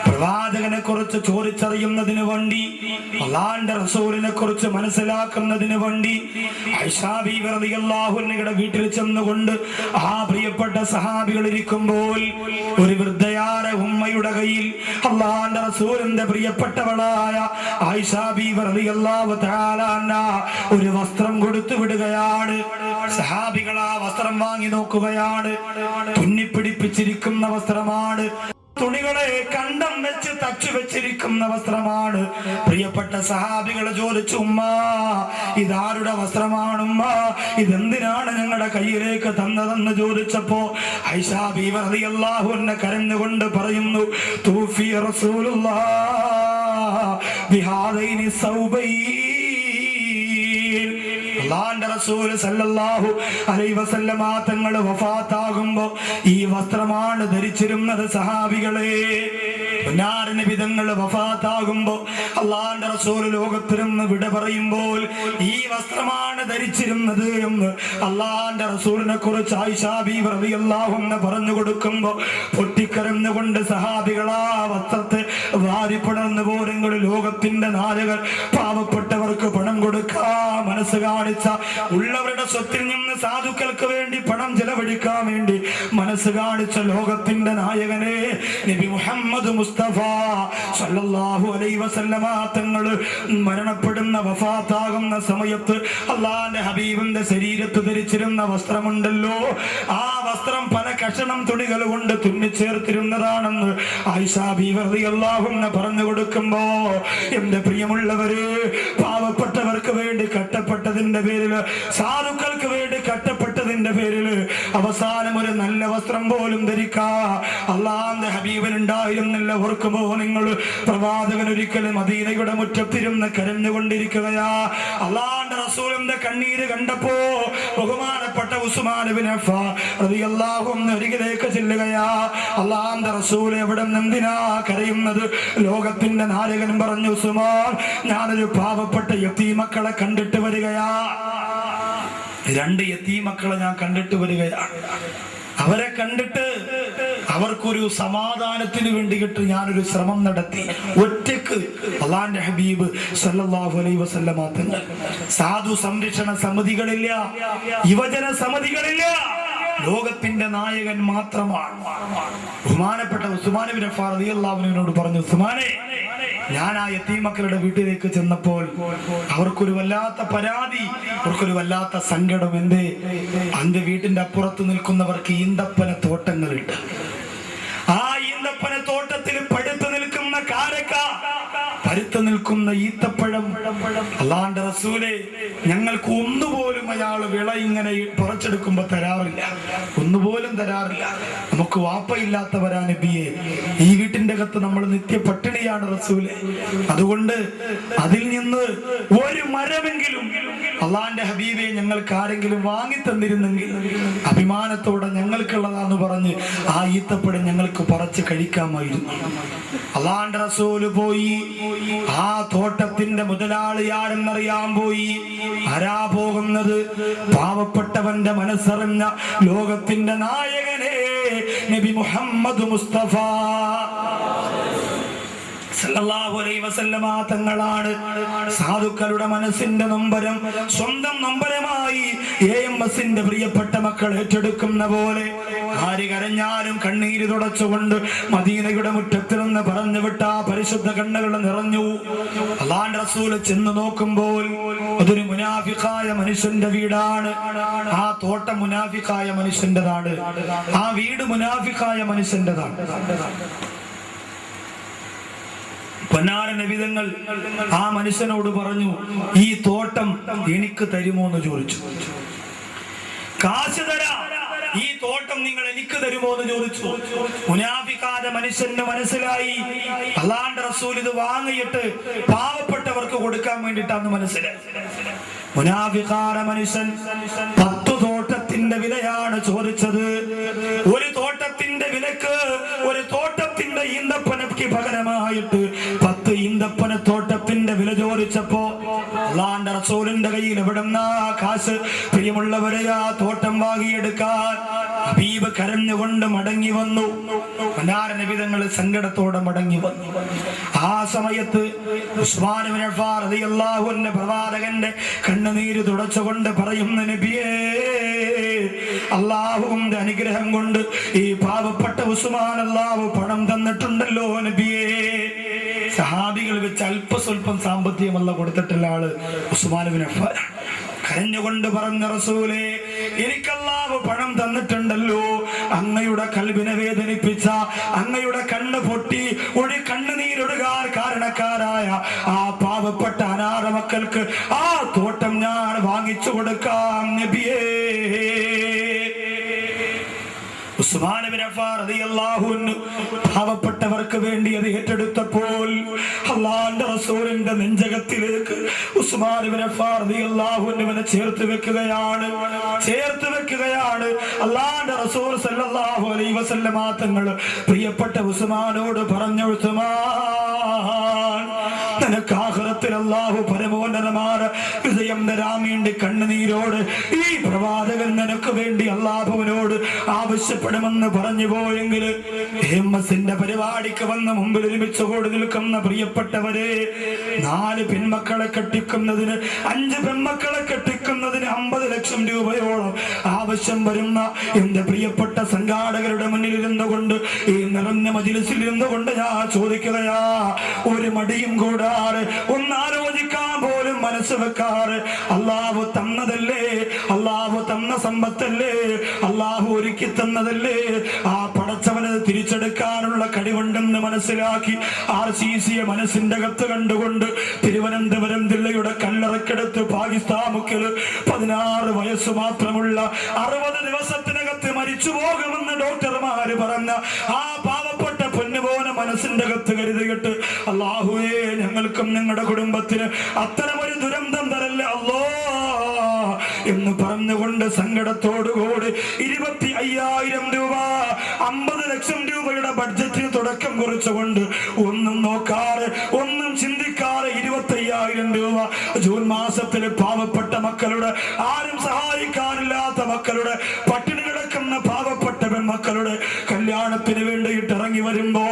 പ്രവാചകനെ കുറിച്ച് ചോദിച്ചറിയുന്നതിന് വേണ്ടി, അല്ലാഹുവിന്റെ റസൂലിനെ കുറിച്ച് മനസ്സിലാക്കുന്നതിന് വേണ്ടി ആയിഷാ ബീവി റളിയല്ലാഹു അൻഹയുടെ വീട്ടിൽ ചെന്നുകൊണ്ട് ആ പ്രിയപ്പെട്ട സഹാബികൾ ഇരിക്കുമ്പോൾ ഒരു വൃദ്ധയായ ഉമ്മയുടെ കയ്യിൽ അല്ലാഹുവിന്റെ റസൂലിന്റെ പ്രിയപ്പെട്ടവളായ ആയിഷാ ബീവി റളിയല്ലാഹു തആല അൻഹാ ഒരു വസ്ത്രം കൊടുത്തു വിടുകയാണ്. സഹാബികൾ ആ വസ്ത്രം വാങ്ങി നോക്കുകയാണ്. തുന്നിപ്പിടിപ്പിച്ചിരിക്കുന്ന വസ്ത്രമാണ്, തുണികളെ കണ്ടം വെച്ച് തച്ചു വെച്ചിരിക്കുന്ന വസ്ത്രമാണ്. പ്രിയപ്പെട്ട സഹാബികൾ ചോദിച്ചു, ഉമ്മ ഇതാരുടെ വസ്ത്രമാണ് ഉമ്മ, ഇതെന്തിനാണ് ഞങ്ങളുടെ കയ്യിലേക്ക് തന്നതെന്ന് ചോദിച്ചപ്പോ ആയിഷാ ബീവി റളിയല്ലാഹു അൻഹ കരഞ്ഞുകൊണ്ട് പറയുന്നു, തൂഫി റസൂലുള്ളാഹ് ബിഹാദൈനി സൗബൈൻ. അല്ലാഹുവിന്റെ റസൂൽ സല്ലല്ലാഹു അലൈഹി വസല്ലമ തങ്ങൾ വഫാത്താകുമ്പോ ഈ വസ്ത്രമാണ് ധരിച്ചിരുന്നത്. സഹാബികളെ, നബി തങ്ങൾ വഫാത്താകുമ്പോ അല്ലാഹുവിന്റെ റസൂൽ ലോകത്തിൽ നിന്ന് വിട പറയുമ്പോൾ ഈ വസ്ത്രമാണ് ധരിച്ചിരുന്നത് എന്ന് അല്ലാഹുവിന്റെ റസൂലിനെ കുറിച്ച് ആയിഷാ ബീവി റളിയല്ലാഹു അൻഹ പറഞ്ഞു കൊടുക്കുമ്പോ പൊട്ടിക്കരഞ്ഞുകൊണ്ട് സഹാബികൾ ആ വസ്ത്രത്തെ വാരിപ്പടർന്നു പോരെങ്കിൽ ലോകത്തിന്റെ നാലുകൾ പാവപ്പെട്ടവർക്ക് പണം കൊടുക്കാൻ മനസ്സ് കാണിച്ച, ഉള്ളവരുടെ സ്വത്തിൽ നിന്ന് സാധുക്കൾക്ക് വേണ്ടി പണം ചെലവഴിക്കാൻ വേണ്ടി മനസ്സ് കാണിച്ച ലോകത്തിന്റെ നായകനെ നബി മുഹമ്മദ് മുസ്തഫ സല്ലല്ലാഹു അലൈഹി വസല്ലമ തങ്ങൾ മരണപ്പെടുന്ന വഫാത്താകുന്ന സമയത്ത് അല്ലാഹുവിന്റെ ഹബീബിന്റെ ശരീരത്ത് ധരിച്ചിരുന്ന വസ്ത്രമുണ്ടല്ലോ, ആ വസ്ത്രം പല കഷണം തുണികൾ കൊണ്ട് തുന്നിച്ചേർത്തിരുന്നതാണെന്ന് ആയിഷാ ബീവി റളിയല്ലാഹു അൻഹ പറഞ്ഞു കൊടുക്കുമ്പോ, എന്റെ പ്രിയമുള്ളവര്, പാവപ്പെട്ടവർക്ക് വേണ്ടി കട്ടപ്പെട്ടതിന്റെ പേരില്, സാധുക്കൾക്ക് വേണ്ടി കട്ടപ്പെട്ടതിന്റെ പേരില് അവസാനം ഒരു നല്ല വസ്ത്രം പോലും ധരിക്കാ അല്ലാഹുവിന്റെ ഹബീബിനുണ്ടായിരുന്നില്ല. ഓർക്കുമ്പോ നിങ്ങൾ, പ്രവാചകൻ ഒരിക്കലും മദീനയുടെ മുറ്റത്തിരുന്ന് കരഞ്ഞുകൊണ്ടിരിക്കുകയാ. അല്ലാഹുവിന്റെ റസൂലിന്റെ കണ്ണീര് കണ്ടപ്പോ ബഹുമാനപ്പെട്ട ഉസ്മാൻ ഇബ്നു അഫ്ഫാൻ റളിയല്ലാഹു അൻഹു അരികിലേക്ക് ചെല്ലുകയാ. അല്ലാഹുവിന്റെ റസൂൽ എവിടെ എന്തിനാ കരയുന്നത്? ലോകത്തിന്റെ നായകൻ പറഞ്ഞു, ഉസ്മാൻ, ഞാനൊരു പാവപ്പെട്ട യതീമക്കളെ കണ്ടിട്ട് വരികയാ. 2 യതീമക്കളെ ഞാൻ കണ്ടിട്ട് വരികയാണ്. അവരെ കണ്ടിട്ട് അവർക്കൊരു സമാധാനത്തിന് വേണ്ടിയിട്ട് ഞാനൊരു ശ്രമം നടത്തി. ഒറ്റക്ക് അല്ലാഹുവിന്റെ ഹബീബ് സല്ലല്ലാഹു അലൈഹി വസല്ലമ തങ്ങൾ, സാധു സംരക്ഷണ സമിതികളില്ല, യുവജന സമിതികളില്ല, ലോകത്തിന്റെ നായകൻ മാത്രമാണ്. ബഹുമാനപ്പെട്ട ഉസ്മാൻ ഇബ്നു അഫ്ഫാൻ റളിയല്ലാഹു അൻഹുവിനോട് പറഞ്ഞു, ഉസ്മാനെ, ഞാൻ ആ യതീമക്കളുടെ വീട്ടിലേക്ക് ചെന്നപ്പോൾ അവർക്കൊരു വല്ലാത്ത പരാതി, അവർക്കൊരു വല്ലാത്ത സങ്കടം. എന്തേ? അന്റെ വീട്ടിന്റെ അപ്പുറത്ത് നിൽക്കുന്നവർക്ക് ഈന്തപ്പന തോട്ടങ്ങളുണ്ട്. ആ ഈന്തപ്പന തോട്ടത്തിൽ പഴുത്തു നിൽക്കുന്ന കാരക്ക, പഴുത്തു നിൽക്കുന്ന ഈത്തപ്പഴം, അല്ലാഹുവിന്റെ റസൂലേ, ഞങ്ങൾക്ക് ഒന്നുപോലും അയാൾ വിള ഇങ്ങനെ പറിച്ചെടുക്കുമ്പോ തരാറില്ല, ഒന്നുപോലും തരാറില്ല. നമുക്ക് വാപ്പയില്ലാത്തവരാ നബിയെ, ഈ വീട്ടിന്റെ അകത്ത് നമ്മൾ നിത്യ പട്ടിണിയാണ് റസൂലേ. അതുകൊണ്ട് അതിൽ നിന്ന് ഒരു മരമെങ്കിലും അല്ലാഹുവിന്റെ ഹബീബെ ഞങ്ങൾക്ക് ആരെങ്കിലും വാങ്ങി തന്നിരുന്നെങ്കിൽ അഭിമാനത്തോടെ ഞങ്ങൾക്കുള്ളതാന്ന് പറഞ്ഞ് ആ ഈത്തപ്പഴം ഞങ്ങൾക്ക് പറിച്ച് കഴിക്കാമായിരുന്നു. അല്ലാഹുവിന്റെ റസൂല് പോയി ആ തോട്ടത്തിന്റെ മുതലാളിയാരെന്നറിയാൻ പോയി. ആരാ പോകുന്നത്? പാവപ്പെട്ടവന്റെ മനസ്സറിഞ്ഞ ലോകത്തിന്റെ നായകനെ നബി മുഹമ്മദ് മുസ്തഫ സല്ലല്ലാഹു അലൈഹി വസല്ലമ തങ്ങളാണ്. സാധുക്കളുടെ മനസ്സിന്റെ നൊമ്പരം സ്വന്തം നൊമ്പരമായി AMSന്റെ പ്രിയപ്പെട്ട മക്കൾ ഏറ്റെടുക്കുന്ന പോലെ ആര് കരഞ്ഞാലും കണ്ണീര് തുടച്ചുകൊണ്ട് മദീനയുടെ മുറ്റത്തിൽ നിന്ന് പറഞ്ഞു വിട്ട പരിശുദ്ധ കണ്ണുകൾ നിറഞ്ഞു. അല്ലാഹുവിന്റെ റസൂൽ ചെന്ന് നോക്കുമ്പോൾ അതൊരു മുനാഫിഖായ മനുഷ്യന്റെ വീടാണ്. ആ തോട്ടം മുനാഫിഖായ മനുഷ്യന്റെതാണ്, ആ വീട് മുനാഫിഖായ മനുഷ്യന്റെതാണ്. പൊന്നാര നബിതങ്ങൾ ആ മനുഷ്യനോട് പറഞ്ഞു, ഈ തോട്ടം എനിക്ക് തരുമോ എന്ന് ചോദിച്ചു. കാശ് തരാം, ഈ തോട്ടം നിങ്ങൾ എനിക്ക് തരുമോ എന്ന് ചോദിച്ചു. മുനാഫിഖായ മനുഷ്യന്റെ മനസ്സിലായി അല്ലാഹുവിന്റെ റസൂൽ ഇത് വാങ്ങിയിട്ട് പാവപ്പെട്ടവർക്ക് കൊടുക്കാൻ വേണ്ടിയിട്ടാണ് മനസ്സിലായി. മുനാഫിഖായ മനുഷ്യൻ 10 തോട്ടത്തിന്റെ വിലയാണ് ചോദിച്ചത്. ഒരു തോട്ടത്തിന്റെ വിലക്ക്, ഒരു തോട്ടത്തിന്റെ തന്റെ ഈന്തപ്പനയ്ക്ക് പകരമായിട്ട് 10 ഈന്തപ്പനത്തോട്ടത്തിന്റെ വില ചോദിച്ചപ്പോ അല്ലാഹുവിന്റെ റസൂലിന്റെ കയ്യിൽ എവിടുന്നാ കാശ്? പ്രിയമുള്ളവരെ, ആ തോട്ടം വാങ്ങിയെടുക്കാൻ ഹബീബ് കരഞ്ഞുകൊണ്ട് മടങ്ങി വന്നു. നബി തങ്ങൾ സങ്കടത്തോടെ മടങ്ങി വന്നു. ആ സമയത്ത് ഉസ്മാൻ ഇബ്നു അഫ്ഫാൻ റളിയല്ലാഹു അൻഹു പ്രവാചകന്റെ കണ്ണുനീര് തുടച്ചുകൊണ്ട് പറയുന്നു, നബിയേ, അല്ലാഹുവിന്റെ അനുഗ്രഹം കൊണ്ട് ഈ പാവപ്പെട്ട ഉസ്മാൻ അല്ലാഹു പണം തന്നിട്ടുണ്ടല്ലോ നബിയേ. സഹാബികൾ വെച്ച് അല്പസ്വല്പം സാമ്പത്തികമല്ല കൊടുത്തിട്ടുള്ള ആള് ഉസ്മാൻ ഇബ്നു അഫ്ഫാൻ. കരഞ്ഞുകൊണ്ട് പറഞ്ഞ റസൂലേ, എനിക്കല്ലാഹു പണം തന്നിട്ടുണ്ടല്ലോ. അങ്ങയുടെ കൽബിനെ വേദനിപ്പിച്ച, അങ്ങയുടെ കണ്ണ് പൊട്ടി ഒരു കണ്ണുനീരൊടുകാൻ കാരണക്കാരായ ആ പാവപ്പെട്ട അനാഥ മക്കൾക്ക് ആ തോട്ടം ഞാൻ വാങ്ങിച്ചു കൊടുക്കാം നബിയേ. ഉസ്മാൻ ഇബ്നു അഫ്ഫാൻ റളിയല്ലാഹു അൻഹു പാവപ്പെട്ടവർക്ക് വേണ്ടി അത് ഏറ്റെടുത്തപ്പോൾ അല്ലാഹുവിന്റെ റസൂലിന്റെ നെഞ്ചകത്തിലേക്ക് ഉസ്മാൻ ഇബ്നു അഫ്ഫാൻ റളിയല്ലാഹു അൻഹുവിനെ ചേർത്ത് വെക്കുകയാണ്. അല്ലാഹുവിന്റെ റസൂൽ സല്ലല്ലാഹു അലൈഹി വസല്ലമ തങ്ങൾ പ്രിയപ്പെട്ട ഉസ്മാനോട് പറഞ്ഞു, ഉസ്മാൻ, നിനക്ക് ആഖിറത്തിൽ അല്ലാഹു പരമോന്നതമായ വിജയം തരാൻ വേണ്ടി കണ്ണുനീരോട് ഈ പ്രവാചകൻ നിനക്ക് വേണ്ടി അല്ലാഹുവിനോട് ആവശ്യപ്പെടുമെന്ന് പറഞ്ഞു പോയെങ്കിൽ എംഎസിന്റെ പരിപാടിക്ക് വന്ന് മുമ്പിൽ ഒരുമിച്ച് കൂടി നിൽക്കുന്ന പ്രിയപ്പെട്ടവരെ, 4 പെൺമക്കളെ കെട്ടിക്കുന്നതിന്, 5 പെൺമക്കളെ കെട്ടിക്കുന്നതിന് 50 ലക്ഷം രൂപയോളം ആവശ്യം വരുന്ന എന്റെ പ്രിയപ്പെട്ട സംഘാടകരുടെ മുന്നിൽ ഇരുന്നുകൊണ്ട്, ഈ നിറഞ്ഞ മജ്‌ലിസിൽ ഇരുന്നുകൊണ്ട് ഞാൻ ചോദിക്കുകയാ, ഒരു മടിയും കൂടാതെ, ഒന്നാലോചിക്കാൻ പോലും മനസ്സ് വെക്കാറ്, അല്ലാഹു തന്നതല്ലേ, അല്ലാഹു തന്ന സമ്പത്തല്ലേ, അല്ലാഹു ഒരുക്കി തന്നതല്ലേ, ആ പടച്ചവന് തിരിച്ചെടുക്കാനുള്ള കഴിവുണ്ടെന്ന് മനസ്സിലാക്കി RCC മനസ്സിന്റെ അകത്ത് കണ്ടുകൊണ്ട് തിരുവനന്തപുരം ജില്ലയുടെ കല്ലറക്കെടുത്ത് പാകിസ്ഥാൻ മുക്കിൽ 16 വയസ്സ് മാത്രമുള്ള 60 ദിവസത്തിനകത്ത് മരിച്ചു പോകുമെന്ന് ഡോക്ടർമാര് പറഞ്ഞ ആ പാവപ്പെട്ട പൊന്നുപോലെ മനസ്സിന്റെ അകത്ത് കരുതിയിട്ട്, അല്ലാഹുവേ, ഞങ്ങൾക്കും ഞങ്ങളുടെ കുടുംബത്തിന് അത്തരമൊരു ദുരന്തം തരല്ലേ അല്ലാ എന്ന് പറഞ്ഞുകൊണ്ട് സങ്കടത്തോടുകൂടി 25,000 രൂപ, 50 ലക്ഷം രൂപയുടെ ബഡ്ജറ്റിന് തുടക്കം കുറിച്ചുകൊണ്ട് ഒന്നും നോക്കാറ്, ഒന്നും ചിന്തിക്കാറ് 25,000 രൂപ ജൂൺ മാസത്തിൽ പാവപ്പെട്ട മക്കളുടെ, ആരും സഹായിക്കാനില്ലാത്ത മക്കളുടെ, പട്ടിണി കിടക്കുന്ന പാവപ്പെട്ട പെൺമക്കളുടെ കല്യാണത്തിന് വേണ്ടിയിട്ട് ഇറങ്ങി വരുമ്പോ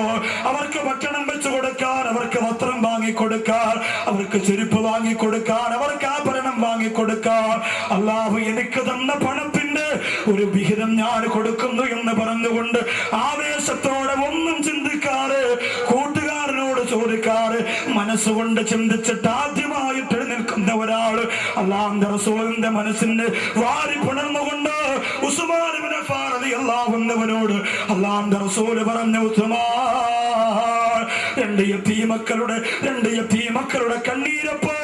അവർക്ക് ഭക്ഷണം വെച്ചു കൊടുക്കാൻ, അവർക്ക് വസ്ത്രം വാങ്ങിക്കൊടുക്കാൻ, അവർക്ക് ചെരുപ്പ് വാങ്ങിക്കൊടുക്കാൻ, അവർക്ക് ആഭരണം വാങ്ങിക്കൊടുക്കാൻ അല്ലാഹു എനിക്ക് തന്ന പണത്തിന്റെ ഒരു വിഹിതം ഞാൻ കൊടുക്കുന്നു എന്ന് പറഞ്ഞുകൊണ്ട് ആവേശത്തോടെ ഒന്നും ചിന്തിക്കാറ്, കൂട്ടുകാരനോട് ചോദിക്കാറ്, മനസ്സുകൊണ്ട് ചിന്തിച്ചിട്ട് ആദ്യമായിട്ട് എഴുന്നേൽക്കുന്ന ഒരാള് അല്ലാഹുവിന്റെ റസൂലിന്റെ മനസ്സിന് വാരി പുണർന്നുകൊണ്ട് ഉസ്മാൻ ഇബ്നു അഫ്ഫാൻ റളിയല്ലാഹു അൻഹുവിനോട് അല്ലാഹുവിന്റെ റസൂൽ പറഞ്ഞു, ഉസ്മാൻ, 2 യതീമക്കളുടെ കണ്ണീരപ്പോ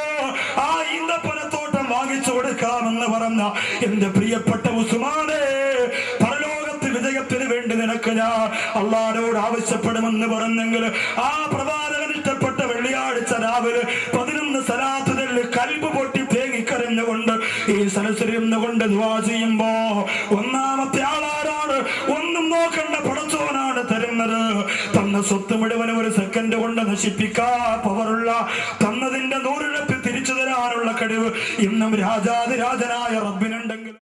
ആ ഈന്തപ്പനത്തോട്ടം വാങ്ങിച്ചു കൊടുക്കാമെന്ന് പറഞ്ഞ എന്റെ പ്രിയപ്പെട്ട ഉസ്മാനെ, പരലോകത്ത് വിജയത്തിന് വേണ്ടി നിനക്ക് ഞാൻ അല്ലാഹുവോട് ആവശ്യപ്പെടുമെന്ന് പറഞ്ഞെങ്കിൽ ആ പ്രവാചകൻ ഇഷ്ടപ്പെട്ട വെള്ളിയാഴ്ച രാവിലെ 11 സലാത്ത് ചൊല്ലി കൽബ് പൊട്ടി തേങ്ങിക്കരഞ്ഞുകൊണ്ട് ഈ സലസരിന്നുകൊണ്ട് ദുആ ചെയ്യുമ്പോ ഒന്നാമത്തെ ആളാരാണ്? ഒന്നും നോക്കണ്ട, പടച്ചോനാണ് തരുന്നത്. തന്ന സ്വത്ത് മുഴുവനും ഒരു സെക്കൻഡ് കൊണ്ട് നശിപ്പിക്കാൻ പവറുള്ള, തന്നതിന്റെ 100 ഇരട്ടി തിരിച്ചു തരാനുള്ള കഴിവ് ഇന്നും രാജാതിരാജനായ റബ്ബിനുണ്ടെങ്കിൽ